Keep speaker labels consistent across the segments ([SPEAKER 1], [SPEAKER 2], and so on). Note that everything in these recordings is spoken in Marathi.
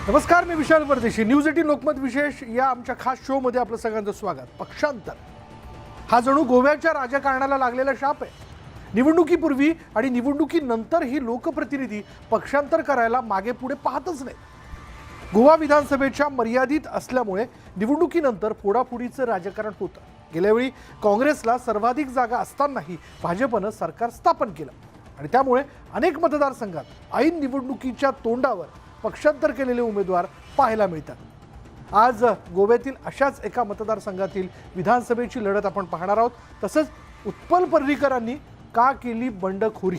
[SPEAKER 1] नमस्कार, मी विशाल परदेशी. न्यूज 18 लोकमत विशेष या आमच्या खास शो मध्ये आपलं सगळ्यांचं स्वागत. पक्षांतर हा जणू गोव्याच्या राजकारणाला लागलेला शाप आहे. निवडणुकीपूर्वी आणि निवडणुकीनंतर ही लोकप्रतिनिधी पक्षांतर करायला मागे पुढे पाहतच नाही. गोवा विधानसभेच्या मर्यादित असल्यामुळे निवडणुकीनंतर फोडाफोडीचं राजकारण होतं. गेल्यावेळी काँग्रेसला सर्वाधिक जागा असतानाही भाजपनं सरकार स्थापन केलं आणि त्यामुळे अनेक मतदारसंघात ऐन निवडणुकीच्या तोंडावर पक्षांतर केलेले उमेदवार पाहायला मिळतात. आज गोव्यातील अशाच एका मतदारसंघातील विधानसभेची लढत आपण पाहणार आहोत. तसंच उत्पल पर्रीकरांनी का केली बंडखोरी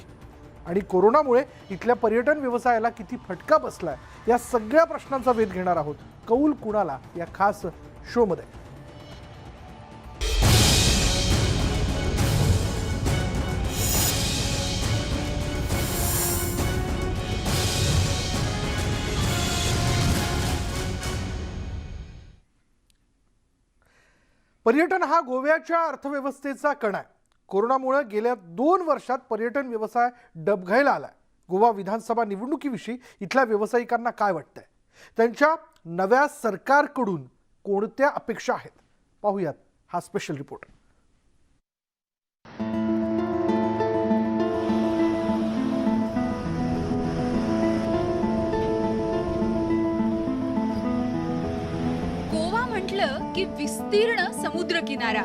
[SPEAKER 1] आणि कोरोनामुळे इथल्या पर्यटन व्यवसायाला किती फटका बसलाय या सगळ्या प्रश्नांचा वेध घेणार आहोत. कौल कुणाला या खास शोमध्ये. पर्यटन हा गोव्याच्या अर्थव्यवस्थेचा कणा आहे. कोरोनामुळे गेल्या 2 वर्षात पर्यटन व्यवसाय डबघाईला आलाय. गोवा विधानसभा निवडणुकीविषयी इथल्या व्यावसायिकांना काय वाटतंय, त्यांच्या नव्या सरकारकडून कोणत्या अपेक्षा आहेत, पाहूयात हा स्पेशल रिपोर्ट.
[SPEAKER 2] गोवा म्हटलं की विस्तीर्ण समुद्र किनारा,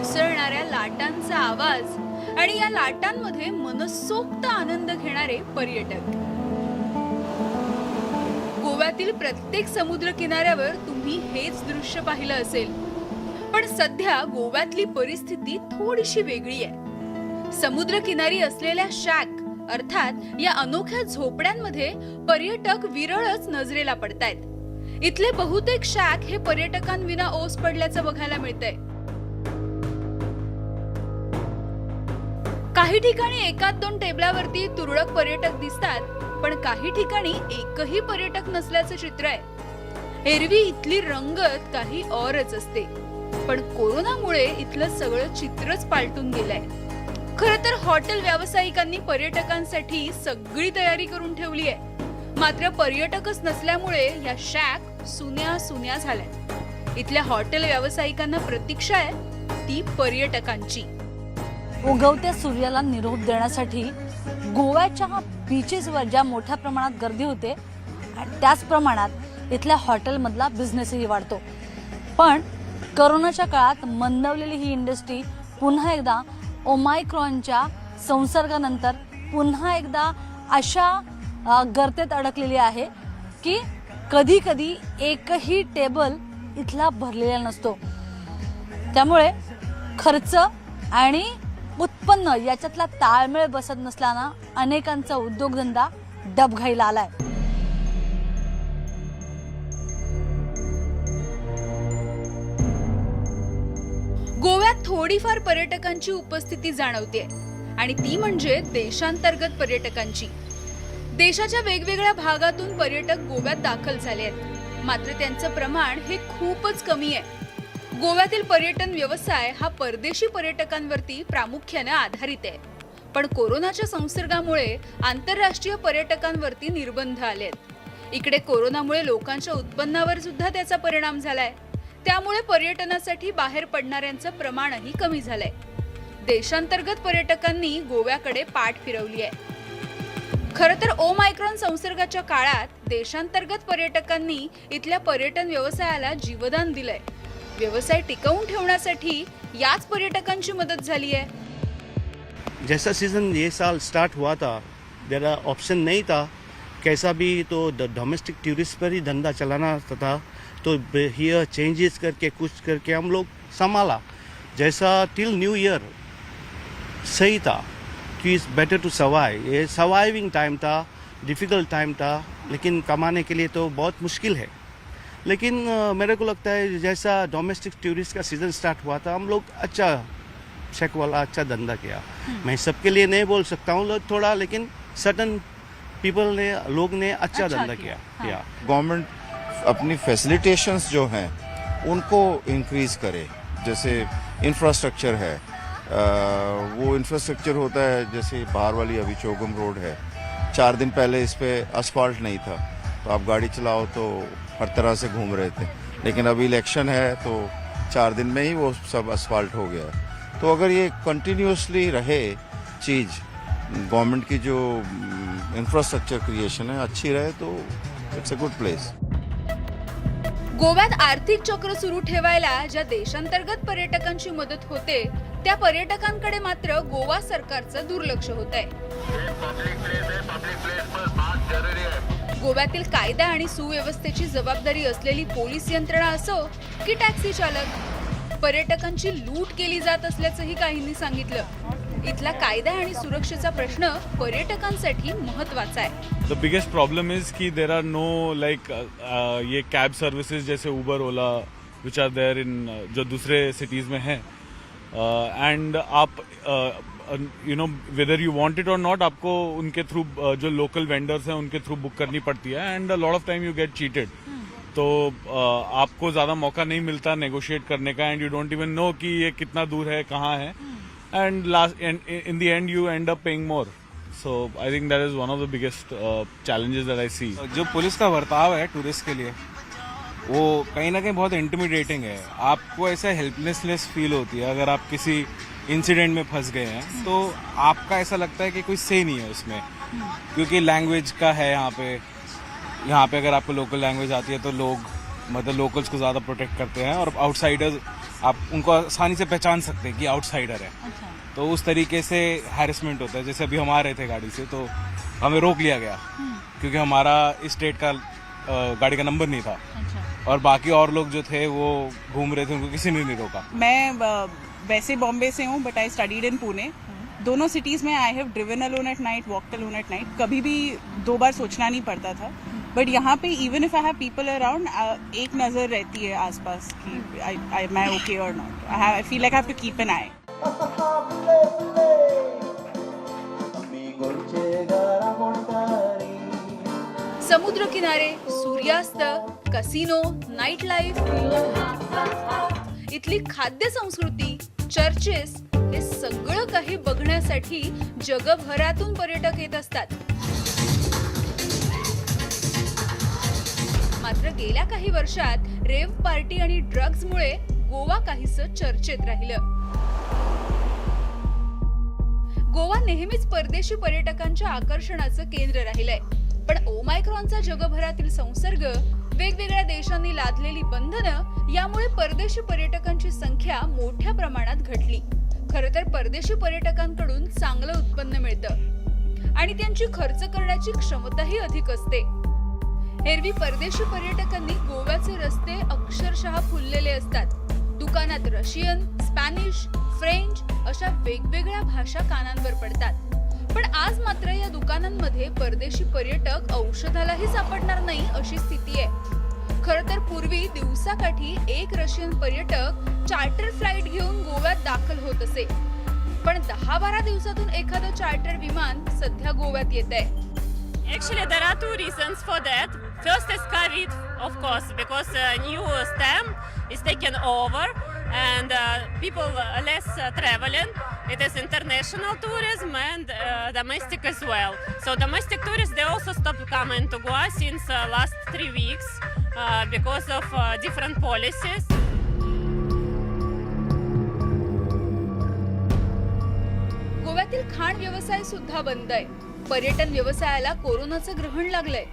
[SPEAKER 2] उसळणाऱ्या लाटांचा आवाज आणि या लाटांमध्ये मनसोक्त आनंद घेणारे पर्यटक. गोव्यातील प्रत्येक समुद्र किनाऱ्यावर तुम्ही हेच दृश्य पाहिलं असेल. पण सध्या गोव्यातली परिस्थिती थोडीशी वेगळी आहे. समुद्र किनारी असलेल्या शॅक अर्थात या अनोख्या झोपड्यांमध्ये पर्यटक विरळच नजरेला पडतायत. इथले बहुतेक शॅक हे पर्यटकांविना ओस पडल्याचं बघायला मिळतंय. काही ठिकाणी 1-2 टेबलावरती तुरळक पर्यटक दिसतात, पण काही ठिकाणी एकही पर्यटक नसल्याचं चित्र आहे. एरवी इथली रंगत काही औरच असते, पण कोरोनामुळे इथलं सगळं चित्रच पालटून गेलंय. खरं तर हॉटेल व्यावसायिकांनी पर्यटकांसाठी सगळी तयारी करून ठेवली आहे. मात्र पर्यटकच नसल्यामुळे या शॅक सुन्या झाल्या. इथल्या हॉटेल व्यावसायिकांना प्रतीक्षा आहे ती पर्यटकांची.
[SPEAKER 3] उगवत्या सूर्याला निरोप देण्यासाठी गोव्याच्या बीचेसवर ज्या मोठ्या प्रमाणात गर्दी होते आणि त्याच प्रमाणात इथल्या हॉटेलमधला बिझनेसही वाढतो. पण कोरोनाच्या काळात मंदावलेली ही इंडस्ट्री पुन्हा एकदा ओमायक्रॉनच्या संसर्गानंतर पुन्हा एकदा अशा गर्तेत अडकलेली आहे की कधी कधी एकही टेबल इथला भरलेला नसतो. त्यामुळे खर्च आणि उत्पन्न याच्यातला ताळमेळ बसत नसल्यानं अनेकांचा उद्योगधंदा डबघाईला आलाय.
[SPEAKER 2] गोव्यात थोडीफार पर्यटकांची उपस्थिती जाणवते आणि ती म्हणजे देशांतर्गत पर्यटकांची. देशाच्या वेगवेगळ्या भागातून पर्यटक गोव्यात दाखल झाले आहेत, मात्र त्यांचं प्रमाण हे खूपच कमी आहे. गोव्यातील पर्यटन व्यवसाय हा परदेशी पर्यटकांवरती प्रामुख्याने आधारित आहे. पण कोरोनाच्या संसर्गामुळे आंतरराष्ट्रीय पर्यटकांवरती निर्बंध आलेत. इकडे कोरोनामुळे लोकांच्या उत्पन्नावर सुद्धा त्याचा परिणाम झालाय. त्यामुळे पर्यटनासाठी बाहेर पडणाऱ्यांचं प्रमाणही कमी झालंय. देशांतर्गत पर्यटकांनी गोव्याकडे पाठ फिरवली आहे. खरं तर ओमायक्रॉन संसर्गाच्या काळात देशांतर्गत पर्यटकांनी इथल्या पर्यटन व्यवसायाला जीवदान दिलंय. व्यवसाय टिकवून ठेवण्यासाठी याच पर्यटकांची मदत झाली आहे.
[SPEAKER 4] जैसा सीज़न ये साल स्टार्ट हुआ था, ज़रा ऑप्शन नहीं था. कैसा भी तो डोमेस्टिक टूरिस्ट पर ही धंधा चलाना था. तो हियर चेंजेस करके कुछ करके हम लोग संभाला. जैसा टिल न्यू ईयर सही था कि इट्स बेटर टू सर्वाइव. ये सर्वाइविंग टाइम था, डिफ़िकल्ट टाइम था, लेकिन कमाने के लिए तो बहुत मुश्किल है. लेकिन मेरे को लगता है जैसा डोमेस्टिक टूरिस्ट का सीज़न स्टार्ट हुआ था, हम लोग अच्छा शेक वाला अच्छा धंधा किया. मैं सबके लिए नहीं बोल सकता हूँ थोड़ा, लेकिन सर्टन पीपल ने लोग ने अच्छा धंधा किया.
[SPEAKER 5] गवर्नमेंट अपनी फैसिलिटेशंस जो हैं उनको इंक्रीज करे. जैसे इंफ्रास्ट्रक्चर है, वो इंफ्रास्ट्रक्चर होता है, जैसे बाहर वाली अभी चौगम रोड है, 4 दिन पहले इस पे असफाल्ट नहीं था, तो आप गाड़ी चलाओ तो हर तरह से घूम रहे थे। लेकिन अभी इलेक्शन है तो 4 दिन में ही वो सब असफाल्ट हो गया। तो अगर ये कंटिन्यूसली रहे चीज़, गवर्नमेंट की जो इंफ्रास्ट्रक्चर क्रिएशन है अच्छी रहे, तो इट्स अ गुड प्लेस।
[SPEAKER 2] गोव्यात आर्थिक चक्र सुरू ठेवायला ज्या देशांतर्गत पर्यटकांची मदत होते, त्या पर्यटकांकडे मात्र गोवा सरकारचं दुर्लक्ष होत आहे। गोव्यातील कायदा आणि सुव्यवस्थेची जबाबदारी असलेली पोलीस यंत्रणा असो की टॅक्सी चालक, पर्यटकांची लूट केली जात असल्याचंही काहींनी सांगितलं। इथला कायदा आणि सुरक्षेचा प्रश्न पर्यटकांसाठी महत्त्वाचा आहे।
[SPEAKER 6] The biggest problem is कि there are no like ये कैब सर्विसेज जैसे Uber Ola which are there in जो दूसरे cities में हैं, and आप you know whether you want it or not आपको उनके थ्रू जो लोकल वेंडर्स हैं उनके थ्रू बुक करनी पड़ती है, and a lot of time you get cheated। तो आपको ज़्यादा मौका नहीं मिलता नेगोशिएट करने का, end you don't even know कि ये कितना दूर है, कहाँ है, and in the end you end up paying more। So I think that is one of the biggest challenges that I see।
[SPEAKER 7] जो पुलिस का बर्ताव है टूरिस्ट के लिए वो कहीं ना कहीं बहुत इंटिमिडेटिंग है। आपको ऐसा हेल्पलेसनेस फील होती है अगर आप किसी इंसिडेंट में फंस गए हैं, तो आपका ऐसा लगता है कि कोई से नहीं है उसमें, क्योंकि लैंग्वेज का है यहाँ पे अगर आपको लोकल लैंग्वेज आती है तो लोग मतलब लोकल्स को ज़्यादा प्रोटेक्ट करते हैं, और आउटसाइडर्स आप उनको आसानी से पहचान सकते हैं कि आउटसाइडर है। तो उस तरीके से हैरेसमेंट होता है। जैसे अभी हम आ रहे थे गाड़ी से तो हमें रोक लिया गया क्योंकि हमारा इस स्टेट का गाड़ी का नंबर नहीं था, और बाकी और लोग जो थे वो घूम रहे थे, उनको किसी ने नहीं रोका।
[SPEAKER 8] मैं वैसे बॉम्बे से हूँ but I studied in Pune. दोनों सिटीज़ में I have driven alone at night, walked alone at night. कभी भी 2 बार सोचना नहीं पड़ता था। बट यहाँ पे even if I have people around, एक नज़र रहती है आसपास कि मैं ओके और not. I feel like I have to keep an eye.
[SPEAKER 2] समुद्र किनारे, सूर्यास्त, कसिनो, नाईट लाईफ, इथली खाद्य संस्कृती, चर्चेस, हे सगळं काही बघण्यासाठी जगभरातून पर्यटक येत असतात। मात्र गेल्या काही वर्षात रेव्ह पार्टी आणि ड्रग्जमुळे गोवा काहीसं चर्चेत राहिलं। गोवा नेहमीच परदेशी पर्यटकांच्या आकर्षणाचं केंद्र राहिलंय, पण ओमायक्रॉनचा जगभरातील संसर्ग, वेगवेगळ्या देशांनी लादलेली बंधनं यामुळे परदेशी पर्यटकांची संख्या मोठ्या प्रमाणात घटली। खरं तर परदेशी पर्यटकांकडून चांगलं उत्पन्न मिळतं आणि त्यांची खर्च करण्याची क्षमताही अधिक असते। एरवी परदेशी पर्यटकांनी गोव्याचे रस्ते अक्षरशः फुललेले असतात। दुकानात रशियन, स्पॅनिश, फ्रेंच अशा वेगवेगळ्या भाषा कानांवर पडतात। पण आज मात्र या दुकानांमध्ये परदेशी पर्यटक औषधालाही सापडणार नाही अशी स्थिती आहे। खरं तर पूर्वी दिवसाकाठी एक रशियन पर्यटक चार्टर फ्लाइट घेऊन गोव्यात दाखल होत असे, पण 10-12 दिवसातून एखादं चार्टर विमान सध्या गोव्यात येत आहे।
[SPEAKER 9] Actually, there are 2 reasons for that. First is COVID, of course, because new stamp is taken over and people less traveling. It is international tourism and domestic as well. So domestic tourists, they also stopped coming to Goa since last 3 weeks because of different policies.
[SPEAKER 2] गोव्यातील खाण व्यवसाय सुद्धा बंद आहे। पर्यटन व्यवसायाला कोरोनाचं ग्रहण लागलंय,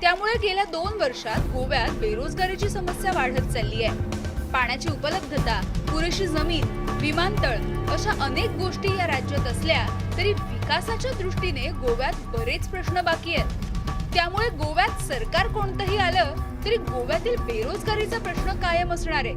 [SPEAKER 2] त्यामुळे गेल्या 2 वर्षात गोव्यात बेरोजगारीची समस्या वाढत चालली आहे। पाण्याची उपलब्धता, पुरेशी जमीन, विमानतळ अशा अनेक गोष्टी या राज्यात असल्या तरी विकासाच्या दृष्टीने गोव्यात बरेच प्रश्न बाकी आहेत। त्यामुळे गोव्यात सरकार कोणतंही आलं तरी गोव्यातील बेरोजगारीचा प्रश्न कायम असणार आहे।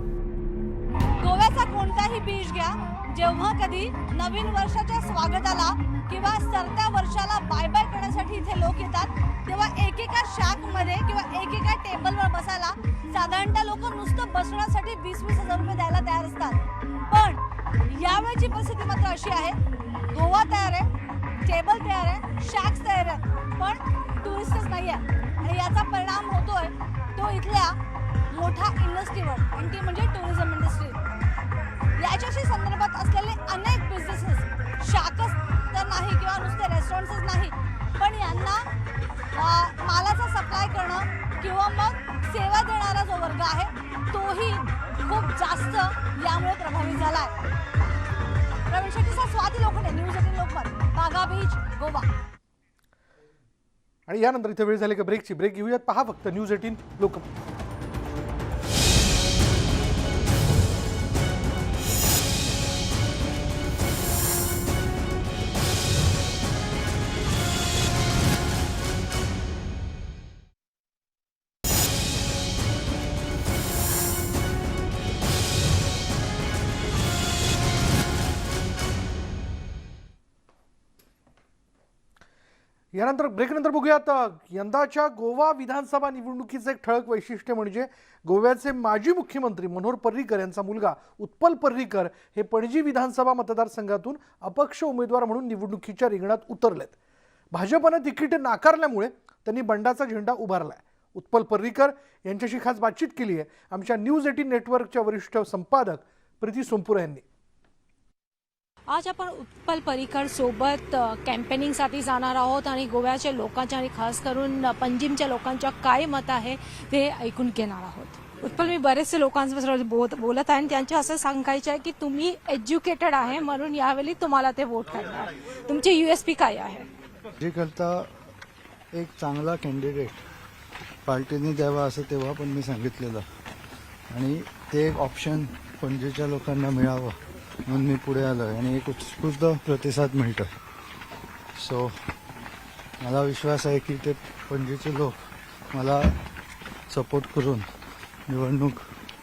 [SPEAKER 3] गोव्याचा कोणताही बीच घ्या, जेव्हा कधी नवीन वर्षाच्या स्वागताला किंवा सरत्या वर्षाला बाय बाय करण्यासाठी इथे लोक येतात, तेव्हा एकेका शॅकमध्ये किंवा एकेका टेबलवर बसायला साधारणतः लोक नुसतं बसण्यासाठी 20-20 हजार रुपये द्यायला तयार असतात। पण यावेळची परिस्थिती मात्र अशी आहे, गोवा तयार आहे, टेबल तयार आहे, शॅक्स तयार आहेत, पण टुरिस्टच नाही आहे। आणि याचा परिणाम होतोय तो इथल्या मोठ्या इंडस्ट्रीवर, आणि ती म्हणजे टुरिझम इंडस्ट्री। याच्याशी संदर्भात असलेले अनेक बिझनेसेस, शाखच तर नाही किंवा नुसते रेस्टॉरंट्सच नाही, पण त्यांना मालाचा सप्लाय करणं किंवा मग सेवा देणारा जो वर्ग आहे तोही खूप जास्त यामुळे प्रभावित झाला आहे. प्रवीण शेट्टीचा स्वाती लोखंडे, न्यूज 18 लोकमत, बागा बीच, गोवा.
[SPEAKER 1] आणि यानंतर इथे वेळ झाली का ब्रेकची. ब्रेक घेऊयात. पहा फक्त न्यूज 18 लोकमत. यानंतर ब्रेकनंतर बघूयात यंदाच्या गोवा विधानसभा निवडणुकीचं एक ठळक वैशिष्ट्य म्हणजे गोव्याचे माजी मुख्यमंत्री मनोहर पर्रीकर यांचा मुलगा उत्पल पर्रीकर हे पणजी विधानसभा मतदारसंघातून अपक्ष उमेदवार म्हणून निवडणुकीच्या रिंगणात उतरलेत. भाजपनं तिकीट नाकारल्यामुळे त्यांनी बंडाचा झेंडा उभारलाय. उत्पल पर्रीकर यांच्याशी खास बातचीत केली आहे आमच्या न्यूज 18 नेटवर्कच्या वरिष्ठ संपादक प्रीती सोमपुरा यांनी.
[SPEAKER 10] आज आपण उत्पल पर्रीकर सोबत कॅम्पेनिंगसाठी जाणार आहोत आणि गोव्याच्या लोकांच्या आणि खास करून पंजिमच्या लोकांच्या काय मत आहे ते ऐकून घेणार आहोत. उत्पल, मी बरेचसे लोकांसोबत बोलत आहे आणि त्यांच्या असं सांगायचं आहे की तुम्ही एज्युकेटेड आहे म्हणून यावेळी तुम्हाला ते वोट करणार. तुमची USP काय आहे?
[SPEAKER 11] जे करता एक चांगला कॅन्डिडेट पार्टीने द्यावा असं तेव्हा पण मी सांगितलेलं आणि ते एक ऑप्शन पणजीच्या लोकांना मिळावं म्हणून मी पुढे आलो आहे आणि एक उत्स्फूर्त प्रतिसाद मिळतो आहे. सो मला विश्वास आहे की ते पणजीचे लोक मला सपोर्ट करून निवडणूक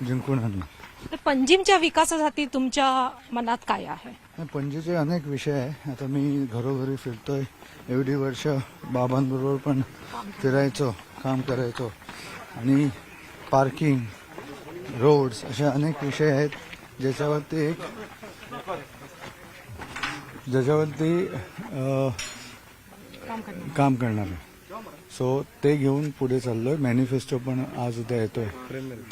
[SPEAKER 11] जिंकून आणणार.
[SPEAKER 10] पंजिमच्या विकासासाठी तुमच्या मनात काय आहे?
[SPEAKER 11] पणजीचे अनेक विषय आहे. आता मी घरोघरी फिरतोय, एवढी वर्ष बाबांबरोबर पण फिरायचो, काम करायचो आणि पार्किंग, रोड्स असे अनेक विषय आहेत ज्याच्यावरती काम करणार आहे. सो ते घेऊन पुढे चाललोय. मॅनिफेस्टो पण आज उद्या येतोय,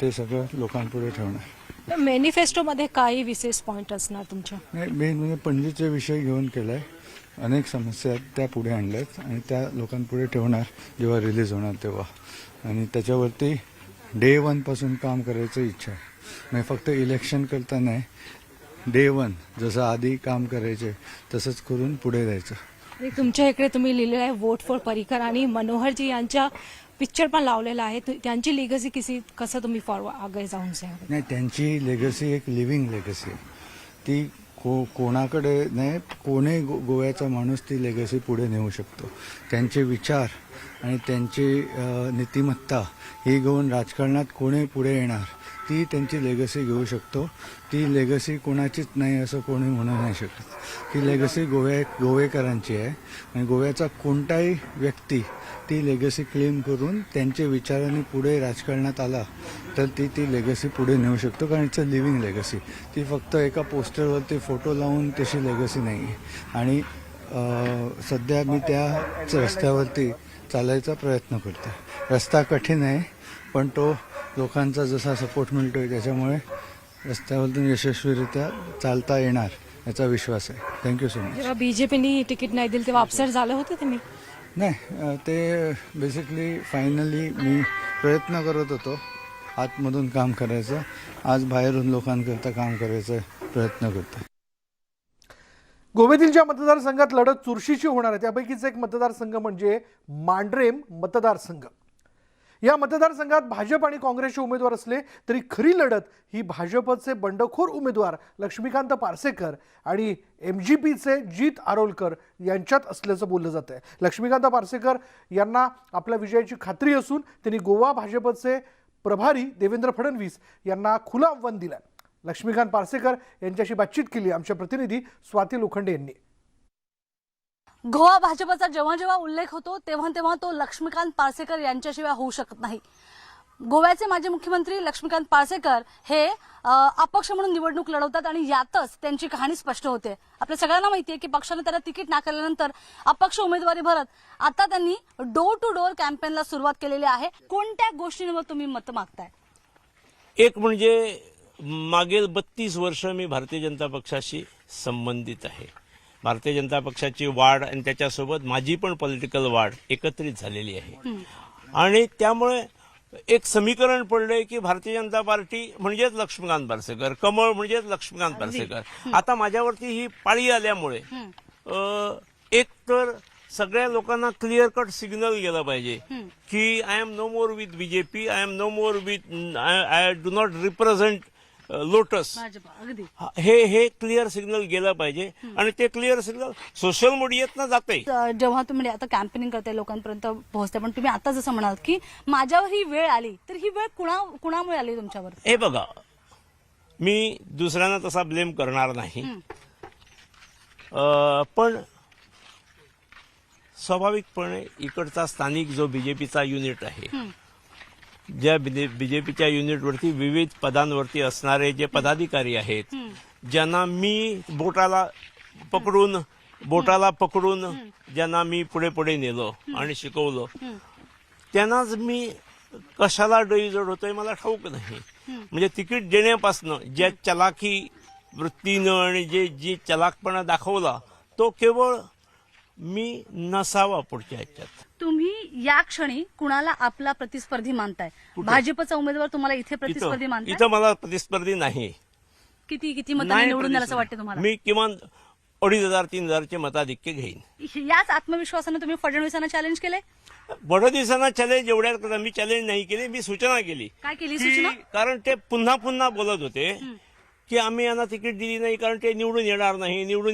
[SPEAKER 11] ते सगळं लोकांपुढे ठेवणार.
[SPEAKER 10] मॅनिफेस्टोमध्ये काही विशेष पॉईंट असणार तुमच्या?
[SPEAKER 11] नाही, मेन म्हणजे पणजीचे विषय घेऊन केलाय. अनेक समस्या आहेत त्या पुढे आणल्यात आणि त्या लोकांपुढे ठेवणार जेव्हा रिलीज होणार तेव्हा. आणि त्याच्यावरती डे 1 पासून काम करायचं इच्छा आहे. म्हणजे फक्त इलेक्शन करता नाही, डे 1 जसं आधी काम करायचे तसंच करून पुढे जायचं.
[SPEAKER 10] तुमच्या इकडे तुम्ही लिहिलेलं आहे वोट फॉर पर्रीकर आणि मनोहरजी यांच्या पिक्चर पण लावलेला आहे. त्यांची लेगसी कसं तुम्ही आगे जाऊन सांगा?
[SPEAKER 11] नाही, त्यांची लेगसी एक लिव्हिंग लेगसी आहे. ती कोणाकडे नाही, कोणी गोव्याचा माणूस ती लेगसी पुढे नेऊ शकतो. त्यांचे विचार आणि त्यांची नीतिमत्ता ही घेऊन राजकारणात कोणी पुढे येणार ती त्यांची लेगसी घेऊ शकतो. ती लेगसी कोणाचीच नाही असं कोणी म्हणू नाही शकत. ती लेगसी गोवेकरांची आहे आणि गोव्याचा कोणताही व्यक्ती ती लेगसी क्लेम करून त्यांच्या विचारांनी पुढे राजकारणात आला तर ती लेगसी पुढे नेऊ शकतो. कारण इट्स अ लिव्हिंग लेगसी. ती फक्त एका पोस्टरवरती फोटो लावून तशी लेगसी नाही आहे. आणि सध्या मी त्याच रस्त्यावरती चालायचा प्रयत्न करतो. रस्ता कठीण आहे पण तो लोकांचा जसा सपोर्ट मिळतोय त्याच्यामुळे रस्त्यावरतून यशस्वीरित्या चालता येणार याचा विश्वास आहे. Thank you so much.
[SPEAKER 10] जेव्हा BJPने तिकीट नाही दिलं तेव्हा अपसेट झाले होते तुम्ही?
[SPEAKER 11] नाही, ते बेसिकली फायनली मी प्रयत्न करत होतो आतमधून काम करायचं. आज बाहेरून लोकांकरता काम करायचा प्रयत्न करतो.
[SPEAKER 1] गोव्यातील ज्या मतदारसंघात लढत चुरशीची होणार आहे त्यापैकीच एक मतदारसंघ म्हणजे मांड्रेम मतदारसंघ. या मतदारसंघात भाजप आणि काँग्रेसचे उमेदवार असले तरी खरी लढत ही भाजपचे बंडखोर उमेदवार लक्ष्मीकांत पार्सेकर आणि MGPचे जीत आरोलकर यांच्यात असल्याचं बोललं जातं आहे. लक्ष्मीकांत पार्सेकर यांना आपल्या विजयाची खात्री असून त्यांनी गोवा भाजपचे प्रभारी देवेंद्र फडणवीस यांना खुलं आव्हान दिलं. लक्ष्मीकांत पार्सेकर यांच्याशी बातचीत केली आमच्या प्रतिनिधी स्वाती लोखंडे यांनी.
[SPEAKER 3] गोवा भाजपचा जेव्हा जेव्हा उल्लेख होतो तेव्हा तेव्हा तो लक्ष्मीकांत पार्सेकर यांच्याशिवाय होऊ शकत नाही. गोव्याचे माजी मुख्यमंत्री लक्ष्मीकांत पार्सेकर हे अपक्ष म्हणून निवडणूक लढवतात आणि यातच त्यांची कहाणी स्पष्ट होते. आपल्या सगळ्यांना माहिती आहे की पक्षाने त्यांना तिकीट नाकारल्यानंतर अपक्ष उमेदवारी भरत आता त्यांनी डोर टू डोर कॅम्पेनला सुरुवात केलेली आहे. कोणत्या गोष्टींवर तुम्ही मत मागताय?
[SPEAKER 12] एक म्हणजे मागील 32 वर्ष मी भारतीय जनता पक्षाशी संबंधित आहे. भारतीय जनता पक्षाची वाढ आणि त्याच्यासोबत माझी पण पॉलिटिकल वाढ एकत्रित झालेली आहे. आणि त्यामुळे एक समीकरण पडलंय की भारतीय जनता पार्टी म्हणजेच लक्ष्मीकांत पार्सेकर, कमळ म्हणजेच लक्ष्मीकांत पार्सेकर. आता माझ्यावरती ही पाळी आल्यामुळे एक तर सगळ्या लोकांना क्लिअर कट सिग्नल गेला पाहिजे की I am no more with BJP, I am no more with, I do not represent lotus. हे क्लिअर सिग्नल गेलं पाहिजे आणि ते क्लिअर सिग्नल सोशल मीडियातनं जाते.
[SPEAKER 3] जेव्हा तुम्ही आता कॅम्पेनिंग करताय, लोकांपर्यंत पोहोचताय, पण तुम्ही आता जसं म्हणाल की माझ्यावर ही वेळ आली, तर ही वेळ कुणामुळे आली तुमच्यावर?
[SPEAKER 12] हे बघा, मी दुसऱ्यांना तसा ब्लेम करणार नाही, पण स्वाभाविकपणे इकडचा स्थानिक जो बीजेपीचा युनिट आहे, ज्या बीजेपीच्या युनिटवरती विविध पदांवरती असणारे जे पदाधिकारी आहेत, ज्यांना मी बोटाला पकडून ज्यांना मी पुढे पुढे नेलो आणि शिकवलं, त्यांनाच मी कशाला डोईजड होतोय मला ठाऊक नाही. म्हणजे तिकीट देण्यापासनं ज्या चलाकी वृत्तीनं आणि जी चलाकपणा दाखवला तो केवळ मी नसावा पुढच्या ह्याच्यात.
[SPEAKER 3] तुम्ही या क्षणी कुणाला आपला प्रतिस्पर्धी मानताय? भाजपचा उमेदवार तुम्हाला इथे प्रतिस्पर्धी मानताय?
[SPEAKER 12] इथं मला प्रतिस्पर्धी नाही.
[SPEAKER 3] किती मतांनी निवडून येईल असं वाटतं तुम्हाला?
[SPEAKER 12] मी किमान 2,500-3,000चे मताधिक्य घेईन.
[SPEAKER 3] याच आत्मविश्वासाने तुम्ही फडणवीसांना चॅलेंज केलंय?
[SPEAKER 12] फडणवीसांना चॅलेंज एवढ्यात मी चॅलेंज नाही केली, मी सूचना केली.
[SPEAKER 3] काय केली सूचना?
[SPEAKER 12] कारण ते पुन्हा बोलत होते की आम्ही यांना तिकीट दिली नाही कारण ते निवडून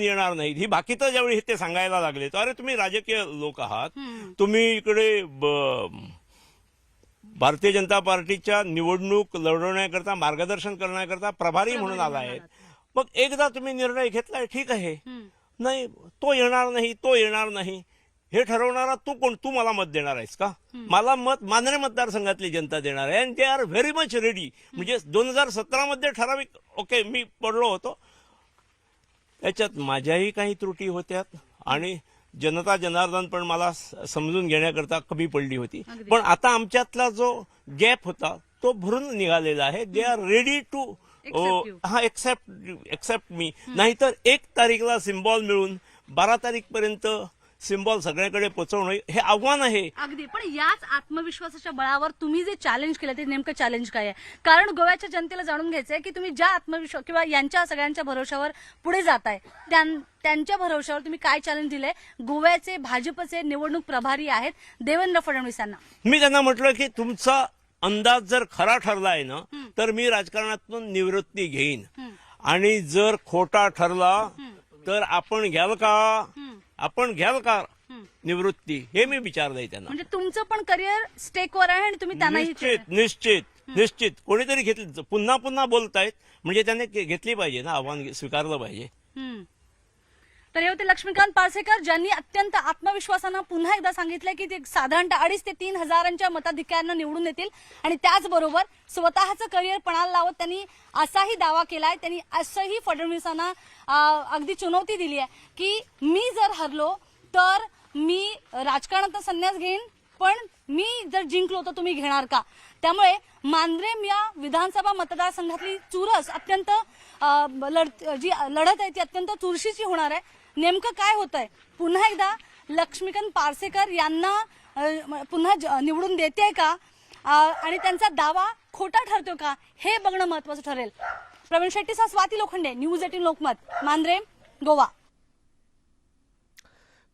[SPEAKER 12] येणार नाही. ही बाकी तर ज्यावेळी ते सांगायला लागले, तर अरे तुम्ही राजकीय लोक आहात, तुम्ही इकडे भारतीय जनता पार्टीच्या निवडणूक लढवण्याकरता मार्गदर्शन करण्याकरता प्रभारी म्हणून आला आहेत. मग एकदा तुम्ही निर्णय घेतलाय, ठीक आहे, नाही तो येणार नाही हे ठरवणारा तू कोण? तू मला मत देणार आहेस का? मला मत मांजरे मतदारसंघातली जनता देणार आहे आणि they are very much ready. म्हणजे 2017 मध्ये ठराविक ओके मी पडलो होतो, याच्यात माझ्याही काही त्रुटी होत्या आणि जनता जनार्दन पण मला समजून घेण्याकरता कमी पडली होती. पण आता आमच्यातला जो गॅप होता तो भरून निघालेला आहे. They are ready to accept me. नाहीतर 1 तारीखला सिम्बॉल मिळून 12 तारीखपर्यंत सिम्बॉल सगळ्याकडे पोहोचवणं हे आव्हान आहे.
[SPEAKER 3] अगदी. पण याच आत्मविश्वासाच्या बळावर तुम्ही जे चॅलेंज केलं ते नेमकं चॅलेंज काय आहे? कारण गोव्याच्या जनतेला जाणून घ्यायचंय की तुम्ही ज्या आत्मविश्वास किंवा यांच्या सगळ्यांच्या भरोशावर पुढे जाताय, त्यांच्या भरोशावर तुम्ही काय चॅलेंज दिलंय? गोव्याचे भाजपचे निवडणूक प्रभारी आहेत देवेंद्र फडणवीसांना.
[SPEAKER 12] मी त्यांना म्हटलं की तुमचा अंदाज जर खरा ठरला आहे ना, तर मी राजकारणातून निवृत्ती घेईन, आणि जर खोटा ठरला तर आपण घ्याल का निवृत्ती, हे मी विचारलंय त्यांना.
[SPEAKER 3] म्हणजे तुमचं पण करिअर स्टेकवर आहे आणि तुम्ही त्यांना
[SPEAKER 12] निश्चित कोणीतरी घेतली. पुन्हा बोलतायत म्हणजे त्यांनी घेतली पाहिजे ना, आव्हान स्वीकारलं पाहिजे.
[SPEAKER 3] तर हे होते लक्ष्मीकांत पार्सेकर, ज्यांनी अत्यंत आत्मविश्वासानं पुन्हा एकदा सांगितलंय की ते साधारणतः 2,500 ते 3,000 मताधिक्यानं निवडून येतील आणि त्याचबरोबर स्वतःचं करिअर पणाला लावत त्यांनी असाही दावा केलाय. त्यांनी असंही फडणवीसांना अगदी चुनवती दिली आहे की मी जर हरलो तर मी राजकारणात संन्यास घेईन, पण मी जर जिंकलो तर तुम्ही घेणार का? त्यामुळे मांद्रे या विधानसभा मतदारसंघातली चुरस अत्यंत जी लढत आहे ती अत्यंत चुरशीची होणार आहे. नेमकं काय होत आहे? पुन्हा एकदा लक्ष्मीकांत पार्सेकर यांना पुन्हा निवडून देते का आणि त्यांचा दावा खोटा ठरतो का, हे बघणं महत्वाचं ठरेल. प्रवीण शेट्टीसह स्वाती लोखंडे, न्यूज 18 लोकमत, मांद्रे, गोवा.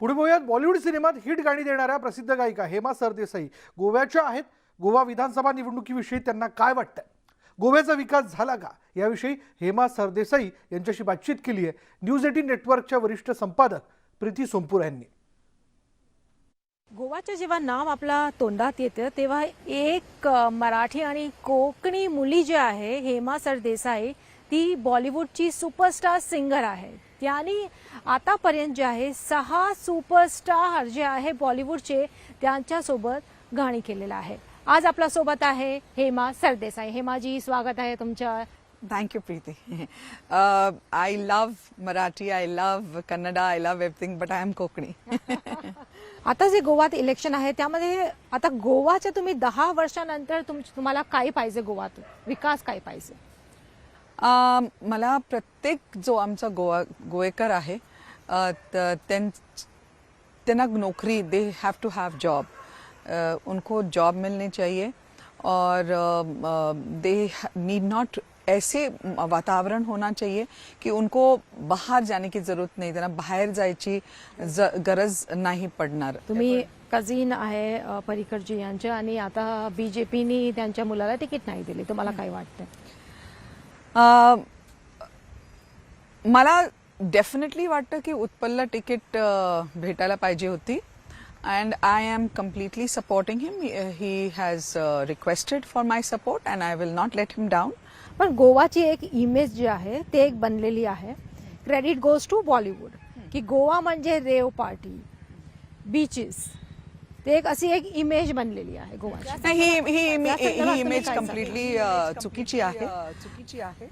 [SPEAKER 1] पुढे बघूयात बॉलिवूड सिनेमात हिट गाणी देणाऱ्या प्रसिद्ध गायिका हेमा सरदेसाई गोव्याच्या आहेत. गोवा विधानसभा निवडणुकीविषयी त्यांना काय वाटतंय, गोव्याचा विकास झाला का, याविषयी हेमा सरदेसाई यांच्याशी बातचीत केली आहे न्यूज 18 नेटवर्कच्या वरिष्ठ संपादक प्रीती सोमपूर यांनी.
[SPEAKER 10] गोवाचं जेव्हा नाव आपला तोंडात येतं तेव्हा एक मराठी आणि कोकणी मुली जी आहे हेमा सरदेसाई, ती बॉलिवूडची सुपरस्टार सिंगर आहे. त्यांनी आतापर्यंत जे आहे 6 सुपरस्टार जे आहे बॉलिवूडचे त्यांच्यासोबत गाणी केलेलं आहे. आज आपल्या सोबत आहे हेमा सरदेसाई. हेमाजी, स्वागत आहे तुमच्या.
[SPEAKER 13] Thank you, Preeti. I love Marathi, I love Kannada, I love everything, but I am Kokani.
[SPEAKER 10] आता जे गोवात इलेक्शन आहे त्यामध्ये आता गोवाच्या तुम्ही 10 वर्षानंतर तुम्हाला काय पाहिजे, गोवात विकास काय पाहिजे?
[SPEAKER 13] मला प्रत्येक जो आमचा गोवेकर आहे त्यांना नौकरी, they have to have job, उनको जॉब मिलनी चाहिए और दे नीड नॉट ऐसे वातावरण होना चाहिए की उनको बाहेर जाने की जरूरत नाही, त्यांना बाहेर जायची गरज नाही पडणार.
[SPEAKER 10] तुम्ही कझिन आहे पर्रिकरजी यांचे आणि आता बीजेपीनी त्यांच्या मुलाला तिकीट नाही दिले, तुम्हाला काय वाटतं?
[SPEAKER 13] मला डेफिनेटली वाटतं की उत्पलला तिकीट भेटायला पाहिजे होती. and I am completely supporting him. He has requested for my support and I will not let him down.
[SPEAKER 10] पण गोवाची एक इमेज जी आहे ते एक बनलेली आहे, क्रेडिट गोज टू बॉलिवूड, की गोवा म्हणजे रेव पार्टी, बीचेस, ते एक अशी एक इमेज बनलेली आहे गोवाची.
[SPEAKER 13] ही इमेज कम्प्लिटली चुकीची आहे.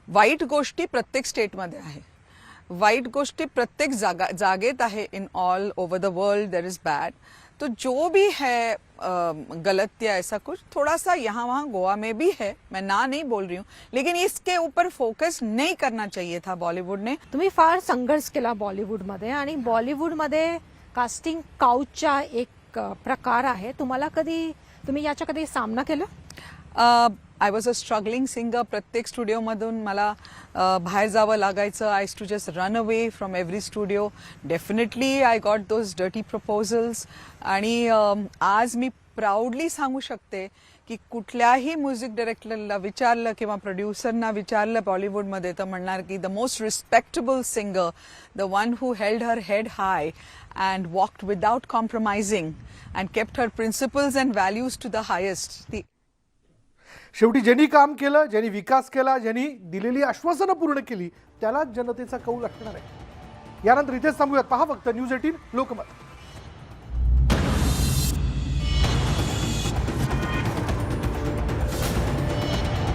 [SPEAKER 13] वाईट गोष्टी प्रत्येक स्टेटमध्ये आहे, वाईट गोष्टी प्रत्येक जागेत आहे. In all over the world there is bad. तो जो भी है गलत या ऐसा कुछ थोड़ा सा यहाँ वहाँ गोवा में भी है, मैं ना नहीं बोल रही हूँ, लेकिन इसके ऊपर फोकस नहीं करना चाहिए था बॉलीवुड ने.
[SPEAKER 10] तुम्ही फार संघर्ष केला बॉलिवूडमध्ये आणि बॉलिवूडमध्ये कास्टिंग काउचचा एक प्रकार आहे. तुम्ही याचा कधी सामना केला?
[SPEAKER 13] I was a struggling singer. प्रत्येक स्टुडिओमधून मला बाहेर जावं लागायचं. I to just run away from every studio. Definitely I got those dirty proposals. आणि आज मी प्राऊडली सांगू शकते की कुठल्याही म्युझिक डायरेक्टरला विचारलं किंवा प्रोड्युसरना विचारलं बॉलिवूडमध्ये तर म्हणणार की the most respectable singer, the one who held her head high and walked without compromising and kept her principles and values to the highest.
[SPEAKER 1] शेवटी ज्यांनी काम केलं, ज्यांनी विकास केला, ज्यांनी दिलेली आश्वासनं पूर्ण केली, त्यालाच जनतेचा कौल असणार आहे. यानंतर इथेच थांबूयात. पहा फक्त न्यूज 18 लोकमत.